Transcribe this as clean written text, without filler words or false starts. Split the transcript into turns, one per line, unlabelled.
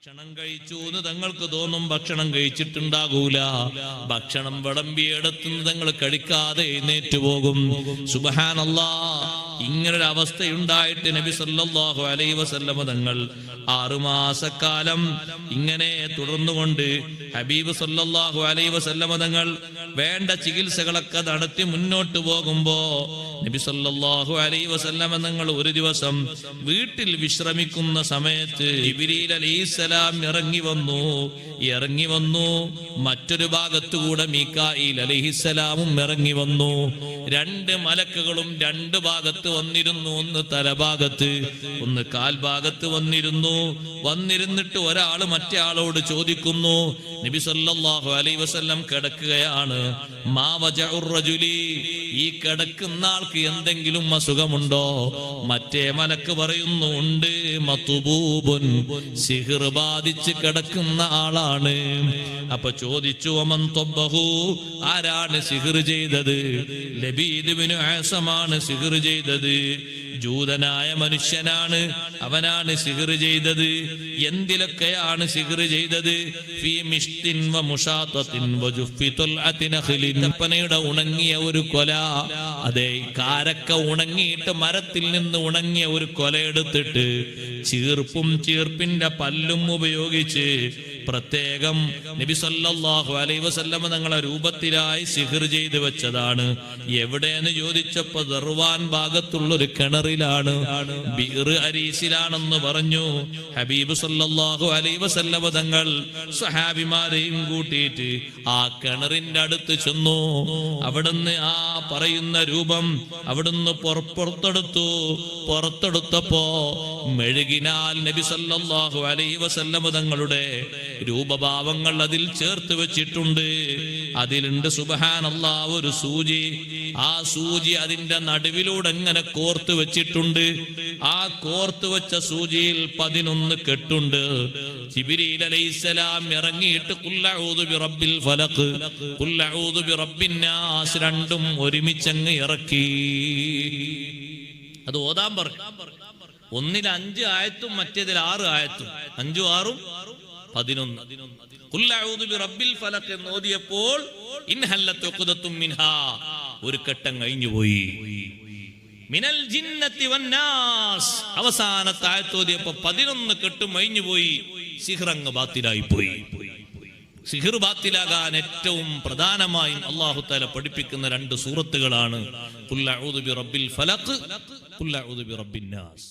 ഭക്ഷണം കഴിച്ചു എന്ന് തങ്ങൾക്ക് തോന്നും, ഭക്ഷണം കഴിച്ചിട്ടുണ്ടാകൂല. ഭക്ഷണം വിളമ്പിയെടുത്തുനിന്ന് തങ്ങൾ കഴിക്കാതെ എഴുന്നേറ്റ് പോകും. സുബ്ഹാനല്ലാഹ്, ഇങ്ങനൊരു അവസ്ഥയുണ്ടായിട്ട് നബി സല്ലല്ലാഹു അലൈഹി വസല്ലമ തങ്ങൾ 6 മാസക്കാലം ഇങ്ങനെ തുടർന്നുകൊണ്ട് ഹബീബ് സല്ലല്ലാഹു അലൈഹി വസല്ലമ തങ്ങൾ വേണ്ട ചികിത്സകളൊക്കെ നടത്തി മുന്നോട്ട് പോകുമ്പോ നബി സല്ലല്ലാഹു അലൈഹി വസല്ലമ തങ്ങൾ ഒരു ദിവസം വീട്ടിൽ വിശ്രമിക്കുന്ന സമയത്ത് ജിബ്രീൽ അലൈഹിസ്സലാം ഇറങ്ങി വന്നു. മറ്റൊരു ഭാഗത്തുകൂടെ മീകായിൽ അലൈഹിസ്സലാമും ഇറങ്ങി വന്നു. 2 മലക്കുകളും 2 ഭാഗത്ത് വന്നിരുന്നു. ഒന്ന് തലഭാഗത്ത്, ഒന്ന് കാൽഭാഗത്ത് വന്നിരുന്നിട്ട് ഒരാള് മറ്റേ ആളോട് ചോദിക്കുന്നു. നബി സല്ലല്ലാഹു അലൈഹി വസല്ലം കിടക്കുകയാണ്. മാ വജഉർ റജുലി, ഈ കിടക്കുന്ന ആൾക്ക് എന്തെങ്കിലും അസുഖമുണ്ടോ? മറ്റേ മലക്ക് പറയുന്നു, ഉണ്ട്. മത്ബൂബുൻ, സിഹ്ർ ബാധിച്ച് കിടക്കുന്ന ആളാണ്. അപ്പൊ ചോദിച്ചു, വമൻ തബ്ബഹു, ആരാണ് സിഹ്ർ ചെയ്തത്? ലബീദ് ഇബ്നു ആസമാണ് സിഹ്ർ ചെയ്തത്. ജൂതനായ മനുഷ്യനാണ്, അവനാണ് സിഹ്ർ ചെയ്തത്. എന്തിലൊക്കെയാണ് സിഹ്ർ ചെയ്തത്? ഫീ മിഷ്തിൻ വ മുഷാത്തത്തിൻ വ ജുഫ്ഫി തുൽഅത്തിൻ നഖ്ലിൻ, കപ്പനയുടെ ഉണങ്ങിയ ഒരു കൊല, അതെ കാരക്ക ഉണങ്ങിയിട്ട് മരത്തിൽ നിന്ന് ഉണങ്ങിയ ഒരു കൊല എടുത്തിട്ട് ചീർപ്പിന്റെ പല്ലും ഉപയോഗിച്ച് പ്രത്യേകം നബി സല്ലല്ലാഹു അലൈഹി വസല്ലം തങ്ങളെ രൂപത്തിലായി സിഹ്ർ ചെയ്ത് വെച്ചതാണ്. എവിടെയെന്ന് ചോദിച്ചപ്പോ ദർവാൻ ഭാഗത്തുള്ളൊരു കിണറിലാണ്, ബിർ അരീസിലാണെന്ന് പറഞ്ഞു. ഹബീബ് സല്ലല്ലാഹു അലൈഹി വസല്ലം തങ്ങൾ സ്വഹാബിമാരെയും കൂട്ടിയിട്ട് ആ കിണറിന്റെ അടുത്ത് ചെന്നു. അവിടുന്ന് ആ പറയുന്ന രൂപം അവിടുന്ന് പുറത്തെടുത്തപ്പോ മെഴുകിനാൽ നബി സല്ലല്ലാഹു അലൈഹി വസല്ലം തങ്ങളുടെ രൂപഭാവങ്ങൾ അതിൽ ചേർത്ത് വെച്ചിട്ടുണ്ട്. അതിലുണ്ട് സുബ്ഹാനല്ലാഹ് ഒരു സൂചി. ആ സൂചി അതിന്റെ നടുവിലൂടെ എങ്ങനെ കോർത്ത് വെച്ചിട്ടുണ്ട്. ആ കോർത്ത് വെച്ച സൂചിയിൽ 11 കെട്ടുണ്ട്. ജിബ്രീൽ അലൈഹിസ്സലാം ഇറങ്ങിയിട്ട് ഖുൽ അഊദു ബിറബ്ബിൽ ഫലഖ്, ഖുൽ അഊദു ബിറബ്ബിൻ നാസ് രണ്ടും ഒരുമിച്ചങ്ങ് ഇറക്കി. അത് ഓതാൻ പറഞ്ഞു. ഒന്നിൽ 5 ആയത്തും മറ്റേതിൽ 6 ആയത്തും, 5ഉം 6ഉം 11. ഖുൽ അഊദു ബിറബ്ബിൽ ഫലഖ് എന്ന് ഓതിയപ്പോൾ ഇൻഹല്ലത് ഉഖ്ദത്തും മിൻഹാ, ഒരു ഘട്ടം കഴിഞ്ഞുപോയി. മിനൽ ജിന്നത്തി വന്നാസ്, അവസാനത്തെ ആയത്ത് ഓതിയപ്പോൾ 11 കെട്ടും കഴിഞ്ഞുപോയി. സിഹ്റങ്ങ് ബാത്തിലായി പോയി. സിഹ്ർ ബാത്തിലാകാൻ ഏറ്റവും പ്രധാനമായും അല്ലാഹു തആല പഠിപ്പിക്കുന്ന 2 സൂറത്തുകളാണ് ഖുൽ അഊദു ബിറബ്ബിൽ ഫലഖ്, ഖുൽ അഊദു ബിറബ്ബിൻ നാസ്.